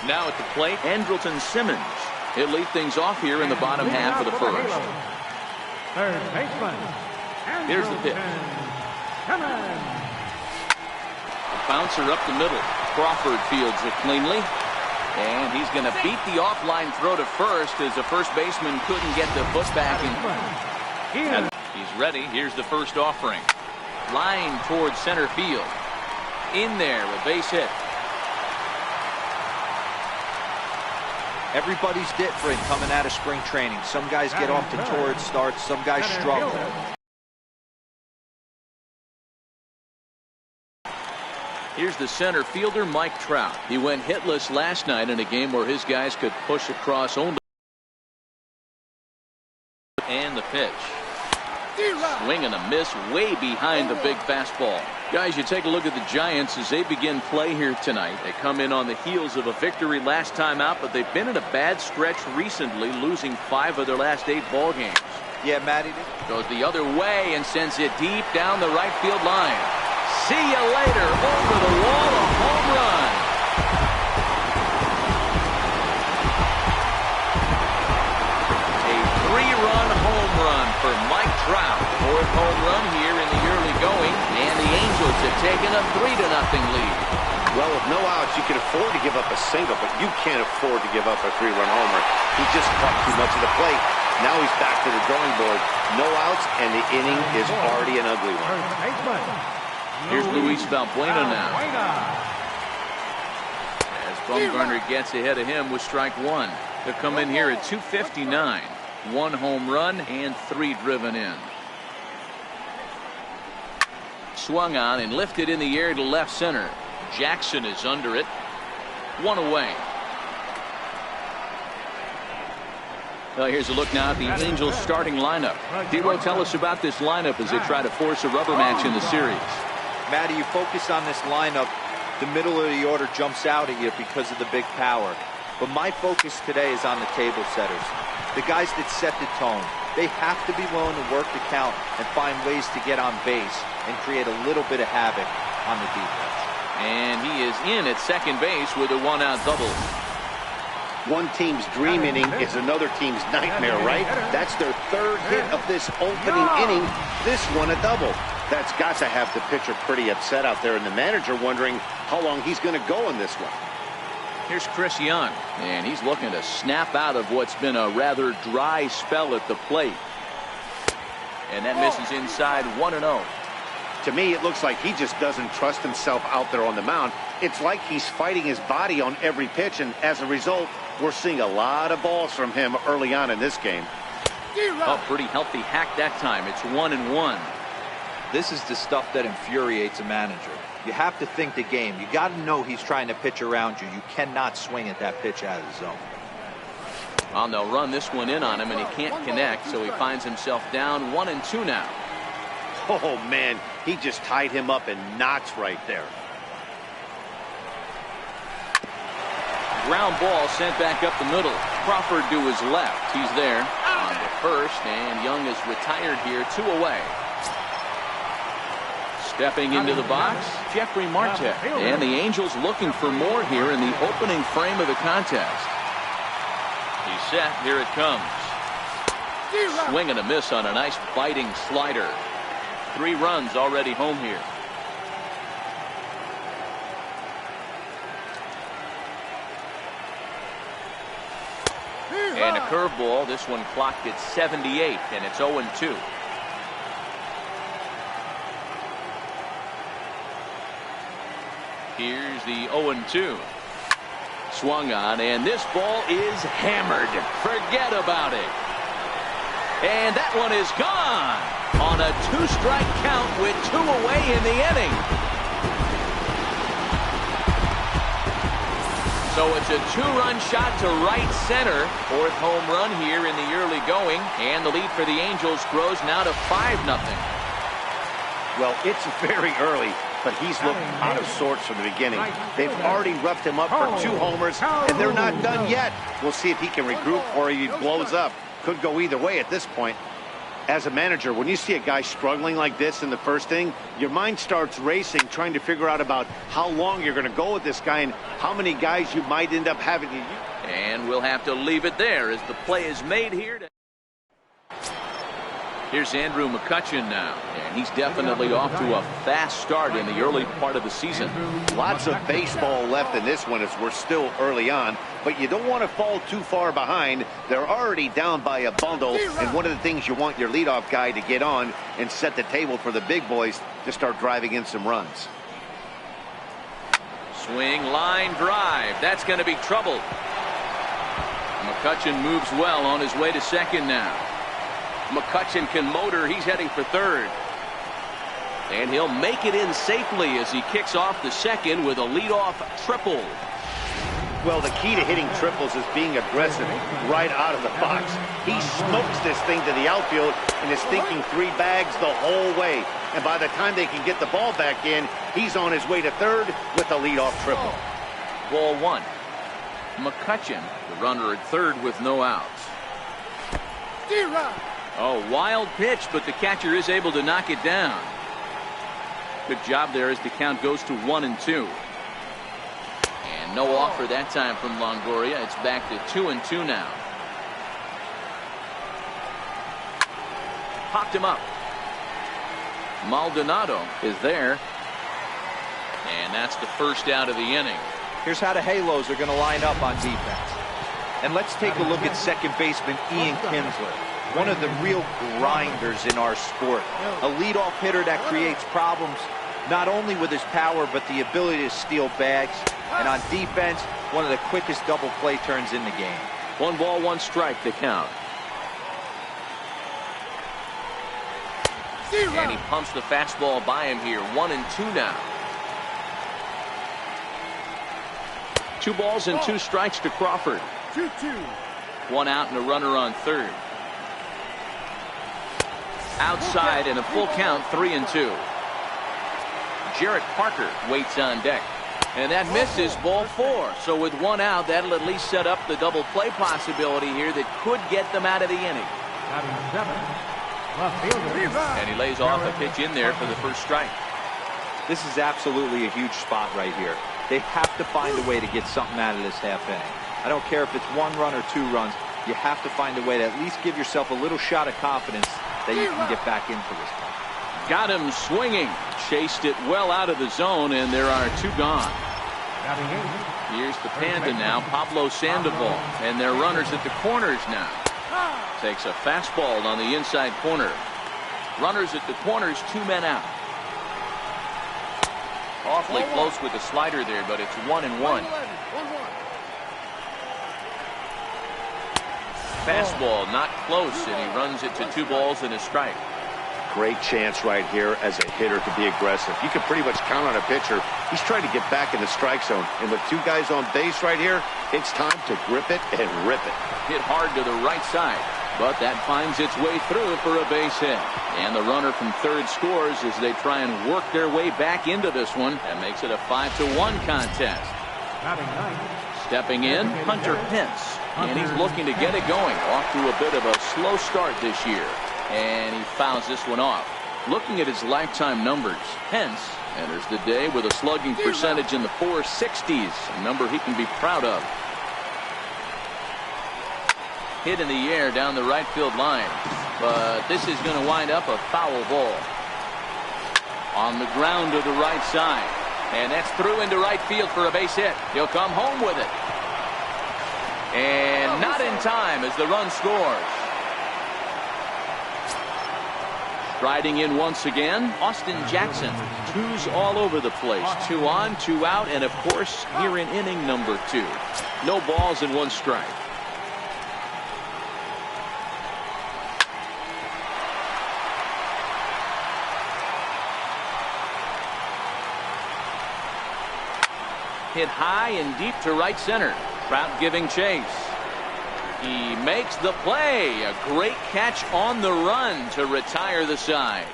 Now at the plate, Andrelton Simmons. He'll lead things off here in the bottom half of the first. Third baseman. Here's the pitch. Bouncer up the middle. Crawford fields it cleanly. And he's going to beat the offline throw to first as the first baseman couldn't get the foot back in. He's ready. Here's the first offering. Line towards center field. In there, a base hit. Everybody's different coming out of spring training. Some guys get off to torrid starts. Some guys struggle. Here's the center fielder, Mike Trout. He went hitless last night in a game where his guys could push across only. And the pitch. Swing and a miss way behind the big fastball. Guys, you take a look at the Giants as they begin play here tonight. They come in on the heels of a victory last time out, but they've been in a bad stretch recently, losing 5 of their last 8 ball games. Yeah, Matty. Goes the other way and sends it deep down the right field line. See you later. Over the wall, a home run. A 3-run home run for Mike Trout. 4th home run here in the early going, and the Angels have taken a 3-0 lead. Well, with no outs, you can afford to give up a single, but you can't afford to give up a 3-run homer. He just caught too much of the plate. Now he's back to the drawing board. No outs, and the inning is already an ugly one. Here's Luis Valbuena now. As Bumgarner gets ahead of him with strike 1. They'll come in here at 2:59. 1 home run and 3 driven in. Swung on and lifted in the air to left center. Jackson is under it. 1 away. Well, here's a look now at the Angels starting lineup. D-Row, tell us about this lineup as they try to force a rubber match in the series. Matty, you focus on this lineup, the middle of the order jumps out at you because of the big power. But my focus today is on the table setters, the guys that set the tone. They have to be willing to work the count and find ways to get on base and create a little bit of havoc on the defense. And he is in at second base with a 1-out double. One team's dream inning is another team's nightmare, right? That's their 3rd hit of this opening inning. This one a double. That's got to have the pitcher pretty upset out there, and the manager wondering how long he's going to go in this one. Here's Chris Young, and he's looking to snap out of what's been a rather dry spell at the plate. And that misses inside 1-0. To me, it looks like he just doesn't trust himself out there on the mound. It's like he's fighting his body on every pitch, and as a result, we're seeing a lot of balls from him early on in this game. A pretty healthy hack that time. It's 1-1. This is the stuff that infuriates a manager. You have to think the game. You got to know he's trying to pitch around you. You cannot swing at that pitch out of the zone. Well, they'll run this one in on him, and he can't connect, so he finds himself down 1-2 now. Oh, man, he just tied him up in knots right there. Ground ball sent back up the middle. Crawford to his left. He's there on the first, and Young is retired here, 2 away. Stepping into the box, Jeffrey Marte. And the Angels looking for more here in the opening frame of the contest. He's set. Here it comes. Swing and a miss on a nice biting slider. 3 runs already home here. And a curveball. This one clocked at 78, and it's 0-2. Here's the 0-2. Swung on, and this ball is hammered. Forget about it. And that one is gone on a 2-strike count with 2 away in the inning. So it's a 2-run shot to right center. 4th home run here in the early going, and the lead for the Angels grows now to 5-0. Well, it's very early, but he's looked out of sorts from the beginning. They've already roughed him up for 2 homers, and they're not done yet. We'll see if he can regroup or he blows up. Could go either way at this point. As a manager, when you see a guy struggling like this in the first inning, your mind starts racing, trying to figure out about how long you're going to go with this guy and how many guys you might end up having to use. And we'll have to leave it there as the play is made here. Here's Andrew McCutchen now, and he's definitely off to a fast start in the early part of the season. Lots of baseball left in this one as we're still early on, but you don't want to fall too far behind. They're already down by a bundle, and one of the things you want your leadoff guy to get on and set the table for the big boys to start driving in some runs. Swing, line drive. That's going to be trouble. McCutchen moves well on his way to second now. McCutchen can motor. He's heading for third. And he'll make it in safely as he kicks off the second with a leadoff triple. Well, the key to hitting triples is being aggressive right out of the box. He smokes this thing to the outfield and is thinking 3 bags the whole way. And by the time they can get the ball back in, he's on his way to third with a leadoff triple. Ball 1. McCutchen, the runner at third with no outs. Oh, wild pitch, but the catcher is able to knock it down. Good job there as the count goes to 1-2. And no offer that time from Longoria. It's back to 2-2 now. Popped him up. Maldonado is there. And that's the first out of the inning. Here's how the Halos are going to line up on defense. And let's take a look at second baseman Ian Kinsler. One of the real grinders in our sport. A leadoff hitter that creates problems, not only with his power, but the ability to steal bags. And on defense, one of the quickest double play turns in the game. 1 ball, 1 strike to count. And he pumps the fastball by him here. 1-2 now. 2 balls and 2 strikes to Crawford. 2-2. 1 out and a runner on third. Outside and a full count, 3-2. Jarrett Parker waits on deck. And that misses, ball 4. So with 1 out, that'll at least set up the double play possibility here that could get them out of the inning. And he lays off a pitch in there for the first strike. This is absolutely a huge spot right here. They have to find a way to get something out of this half inning. I don't care if it's 1 run or 2 runs. You have to find a way to at least give yourself a little shot of confidence that you can get back into this one. Got him swinging. Chased it well out of the zone, and there are 2 gone. Here's the Panda now, Pablo Sandoval, and their runners at the corners now. Takes a fastball on the inside corner. Runners at the corners, 2 men out. Awfully close with the slider there, but it's 1-1. Fastball not close, and he runs it to 2 balls and a strike. Great chance right here as a hitter to be aggressive. You can pretty much count on a pitcher. He's trying to get back in the strike zone. And with 2 guys on base right here, it's time to grip it and rip it. Hit hard to the right side, but that finds its way through for a base hit. And the runner from third scores as they try and work their way back into this one. That makes it a 5-1 contest. Stepping in, Hunter Pence. And he's looking to get it going. Off to a bit of a slow start this year. And he fouls this one off. Looking at his lifetime numbers, Pence enters the day with a slugging percentage in the 460s, a number he can be proud of. Hit in the air down the right field line, but this is going to wind up a foul ball. On the ground to the right side, and that's through into right field for a base hit. He'll come home with it. And not in time as the run scores. Striding in once again, Austin Jackson. 2s all over the place. 2 on, 2 out, and of course, here in inning number 2. No balls and 1 strike. Hit high and deep to right center. Trout giving chase. He makes the play. A great catch on the run to retire the side.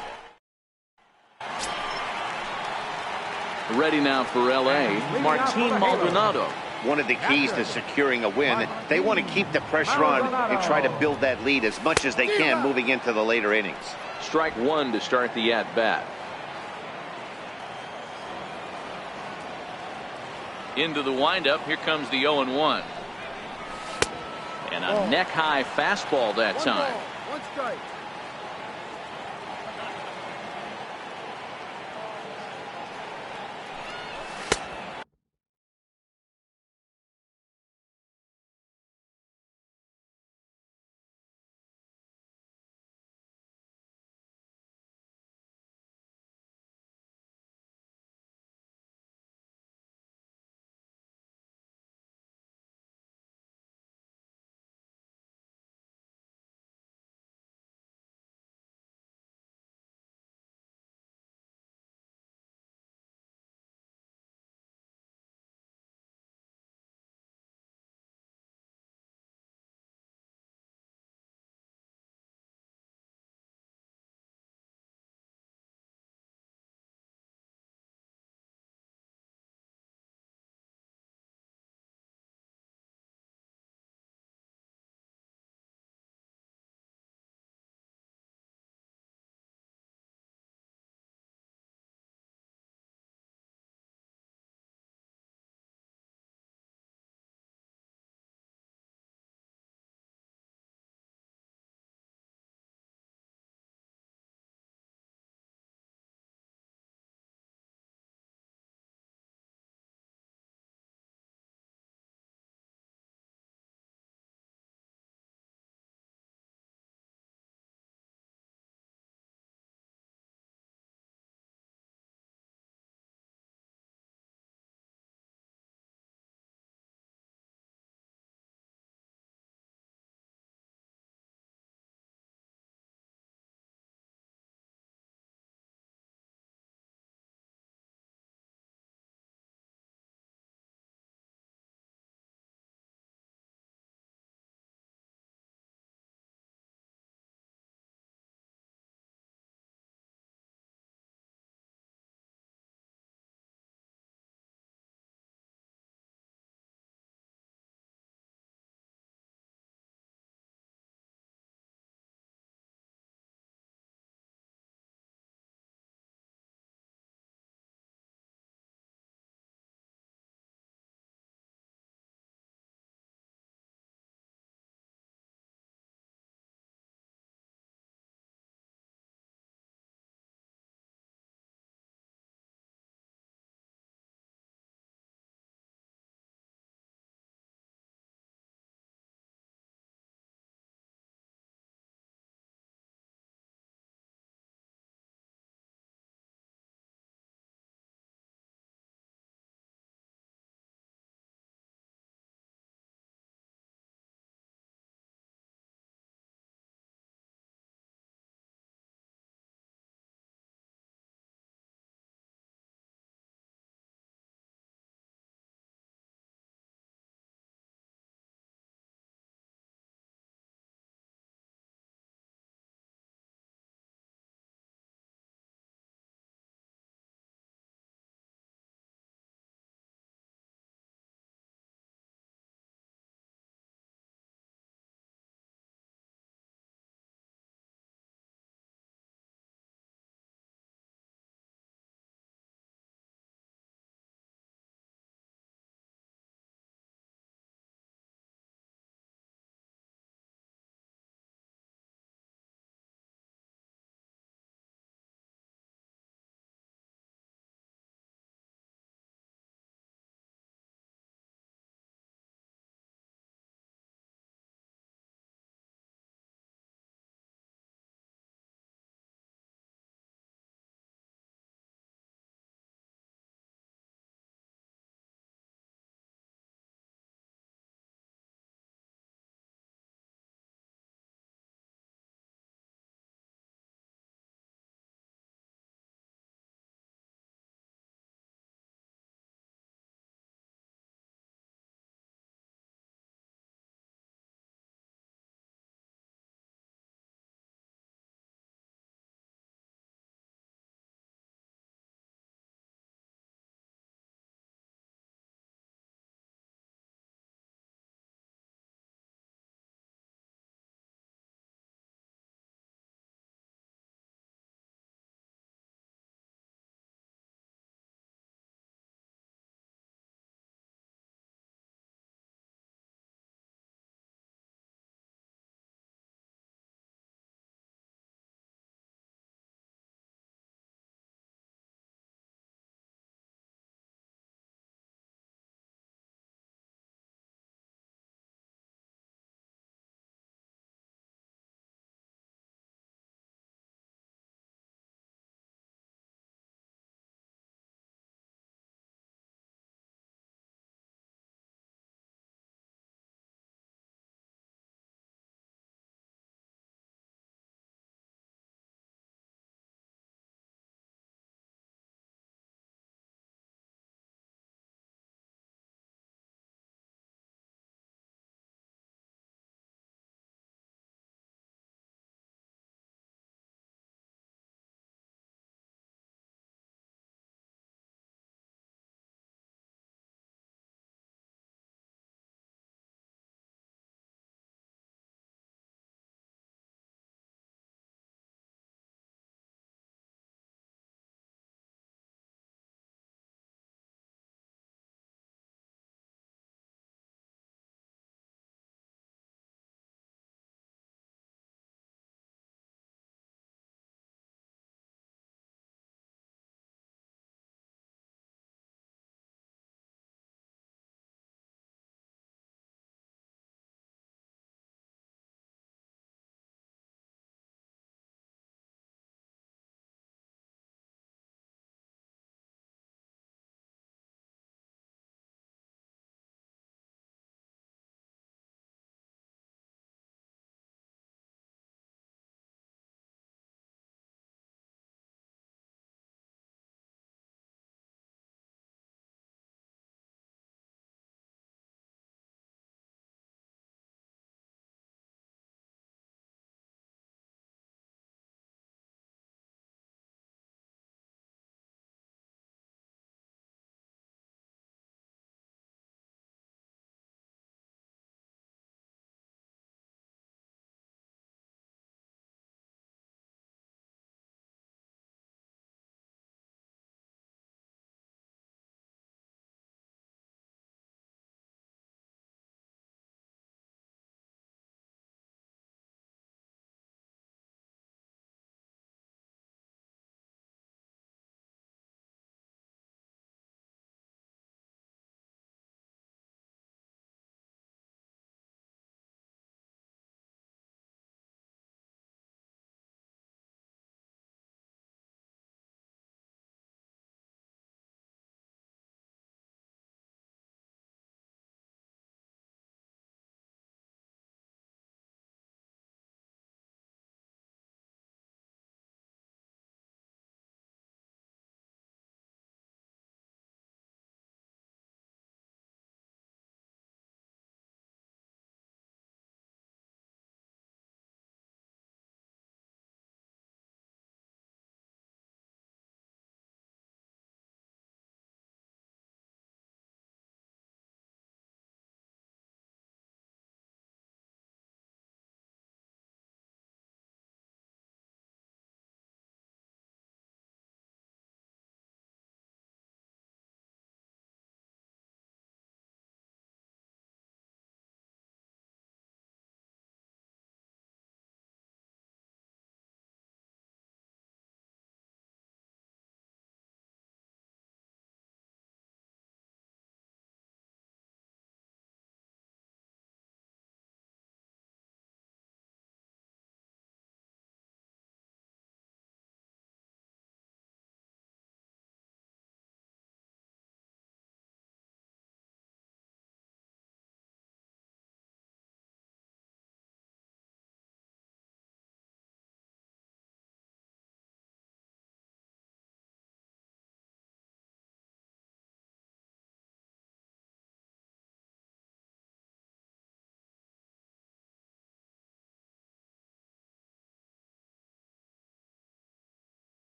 Ready now for L.A., Martin Maldonado. one of the keys to securing a win. They want to keep the pressure on and try to build that lead as much as they can moving into the later innings. Strike one to start the at-bat. Into the windup. Here comes the 0-1. And a neck-high fastball that time. One strike.